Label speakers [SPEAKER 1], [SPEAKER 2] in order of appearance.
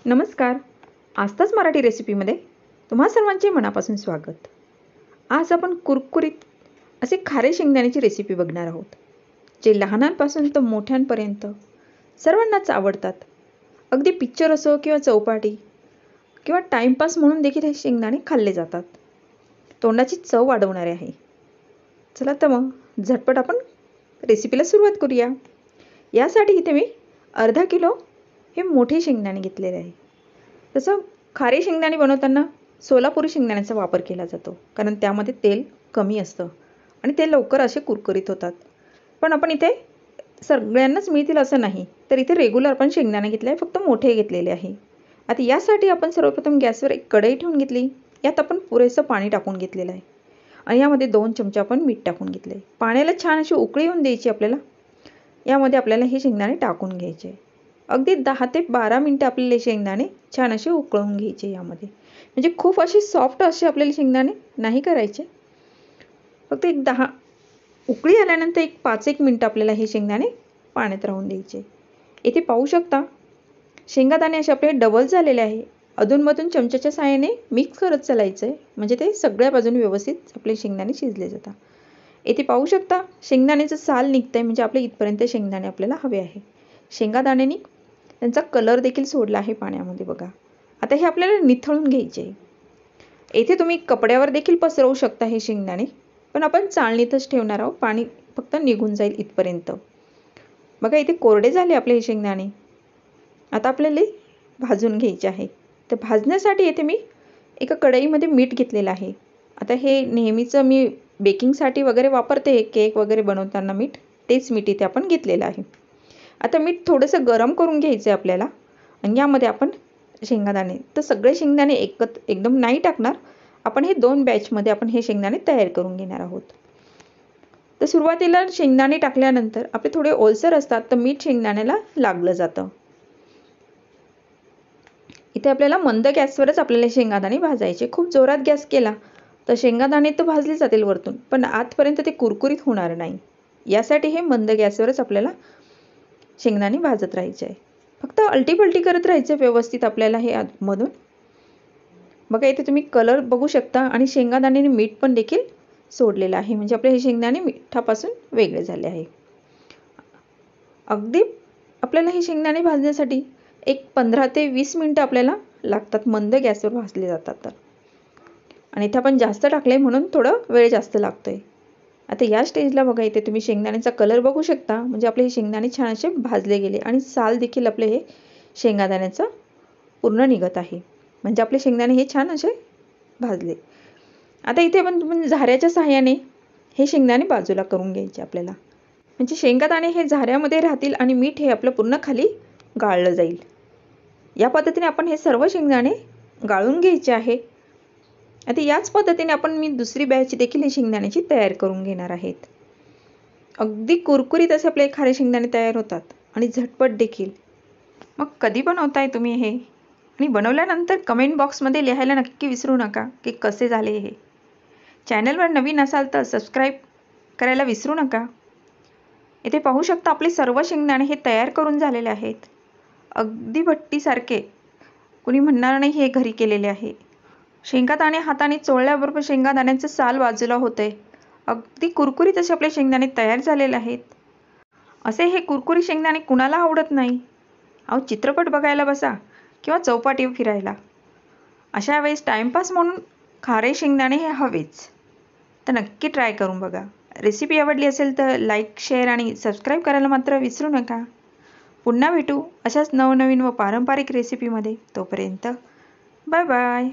[SPEAKER 1] नमस्कार. आस्थाच मराठी रेसिपीमध्ये तुम्हा सर्वांचे मनापासून स्वागत. आज आपण कुरकुरीत असे खारे शेंगदाण्याची रेसिपी बघणार आहोत, जे लहानांपासून तर मोठ्यांपर्यंत सर्वांनाच आवडतात. अगदी पिक्चर असो किंवा चौपाटी किंवा टाइमपास म्हणून देखील हे शेंगदाणे खाल्ले जातात. तोंडाची चव वाढवणारे आहे. चला तर मग झटपट आपण रेसिपीला सुरुवात करूया. यासाठी इथे मी अर्धा किलो हे मोठे शेंगदाणे घेतलेले आहे. तसं खारे शेंगदाणे बनवताना सोलापुरी शेंगदाण्याचा वापर केला जातो, कारण त्यामध्ये तेल कमी असतं आणि ते लवकर असे कुरकुरीत होतात. पण आपण इथे सगळ्यांनाच मिळतील असं नाही, तर इथे रेग्युलर आपण शेंगदाणे घेतले आहे, फक्त मोठे घेतलेले आहे. आता यासाठी आपण सर्वप्रथम गॅसवर एक कढई ठेवून घेतली. यात आपण पुरेसं पाणी टाकून घेतलेलं आहे आणि यामध्ये 2 चमचे आपण मीठ टाकून घेतले. पाण्याला छान अशी उकळी येऊन द्यायची आपल्याला. यामध्ये आपल्याला हे शेंगदाणे टाकून घ्यायचे. अगदी 10 ते 12 मिनिटं आपल्याला शेंगदाणे छान असे उकळून घ्यायचे. यामध्ये म्हणजे खूप असे सॉफ्ट असे आपल्याला शेंगदाणे नाही करायचे. फक्त एक 10 उकळी आल्यानंतर एक 5-1 मिनिटं आपल्याला हे शेंगदाणे पाण्यात राहून द्यायचे. इथे पाहू शकता शेंगादाणे असे आपले डबल झालेले आहे. अधूनमधून चमच्याच्या साहाय्याने मिक्स करत चालायचं आहे, म्हणजे ते सगळ्या बाजूने व्यवस्थित आपले शेंगदाणे शिजले जातात. इथे पाहू शकता शेंगदाण्याचं साल निघतंय, म्हणजे आपले इथपर्यंत शेंगदाणे आपल्याला हवे आहे. शेंगादाण्याने त्यांचा कलर देखील सोडला आहे पाण्यामध्ये बघा. आता हे आपल्याला निथळून घ्यायचे. येथे तुम्ही कपड्यावर देखील पसरवू शकता हे शेंगदाणे, पण आपण चाळणीतच ठेवणार आहोत. पाणी फक्त निघून जाईल इथपर्यंत. बघा इथे कोरडे झाले आपले हे शेंगदाणे. आता आपल्याला भाजून घ्यायचे आहे. तर भाजण्यासाठी येथे मी एका कढईमध्ये मीठ घेतलेलं आहे. आता हे नेहमीचं मी बेकिंगसाठी वगैरे वापरते, केक वगैरे बनवताना मीठ, तेच मीठ इथे आपण घेतलेलं आहे. आता मीठ थोडंसं गरम करून घ्यायचं आहे आपल्याला आणि यामध्ये आपण शेंगादाणे, तर सगळे शेंगदाणे एकदम नाही टाकणार आपण. हे 2 बॅचमध्ये आपण हे शेंगदाणे तयार करून घेणार आहोत. तर सुरुवातीला शेंगदाणे टाकल्यानंतर आपले थोडे ओलसर असतात, तर मीठ शेंगदाण्याला लागलं जातं. इथे आपल्याला मंद गॅसवरच आपल्याला शेंगादाणे भाजायचे. खूप जोरात गॅस केला तर शेंगादाणे तर भाजले जातील वरतून, पण आतपर्यंत ते कुरकुरीत होणार नाही. यासाठी हे मंद गॅसवरच आपल्याला शेंगदाणे भाजत राहायचे आहे. फक्त अलटीपलटी करत राहायचे व्यवस्थित आपल्याला हे आतमधून. बघा इथे तुम्ही कलर बघू शकता आणि शेंगादाण्याने मीठ पण देखील सोडलेलं आहे, म्हणजे आपले हे शेंगदाणे मिठापासून वेगळे झाले आहे. अगदी आपल्याला हे शेंगदाणे भाजण्यासाठी एक 15 ते 20 मिनिटं आपल्याला लागतात. मंद गॅसवर भाजले जातात तर. आणि इथे आपण जास्त टाकले म्हणून थोडं वेळ जास्त लागतोय. आता या स्टेजला बघा इथे तुम्ही शेंगदाण्याचा कलर बघू शकता, म्हणजे आपले हे शेंगदाणे छान असे भाजले गेले आणि साल देखील आपले हे शेंगादाण्याचं पूर्ण निघत आहे, म्हणजे आपले शेंगदाणे हे छान असे भाजले. आता इथे आपण झाऱ्याच्या सहाय्याने हे शेंगदाणे बाजूला करून घ्यायचे आपल्याला, म्हणजे शेंगादाणे हे झाऱ्यामध्ये राहतील आणि मीठ हे आपलं पूर्ण खाली गाळलं जाईल. या पद्धतीने आपण हे सर्व शेंगदाणे गाळून घ्यायचे आहे. आता याच पद्धतीने मी दुसरी बॅच देखील हे शेंगदाण्याची तयार करून घेणार आहेत. अगदी कुरकुरीत असे आपले खारे शेंगदाणे तयार होतात आणि झटपट देखील. मग कधी बनवताय तुम्ही हे, आणि बनवल्यानंतर कमेंट बॉक्समध्ये लिहायला नक्की विसरू नका की कसे झाले हे. चॅनलवर नवीन असाल तर सबस्क्राईब करायला विसरू नका. इथे पाहू शकता आपले सर्व शेंगदाणे हे तयार करून झालेले आहेत. अगदी भट्टीसारखे, कुणी म्हणणार नाही हे घरी केलेले आहे. शेंगादाणे हाताने चोळल्याबरोबर शेंगादाण्यांचं साल बाजूला होतंय. अगदी कुरकुरीत असे आपले शेंगदाणे तयार झालेले आहेत. असे हे कुरकुरीत शेंगदाणे कुणाला आवडत नाही. अहो चित्रपट बघायला बसा किंवा चौपाटी फिरायला, अशा वेळेस टाइमपास म्हणून खारे शेंगदाणे हे हवेच. तर नक्की ट्राय करून बघा. रेसिपी आवडली असेल तर लाईक, शेअर आणि सबस्क्राईब करायला मात्र विसरू नका. पुन्हा भेटू अशाच नवनवीन व पारंपरिक रेसिपीमध्ये. तोपर्यंत बाय बाय.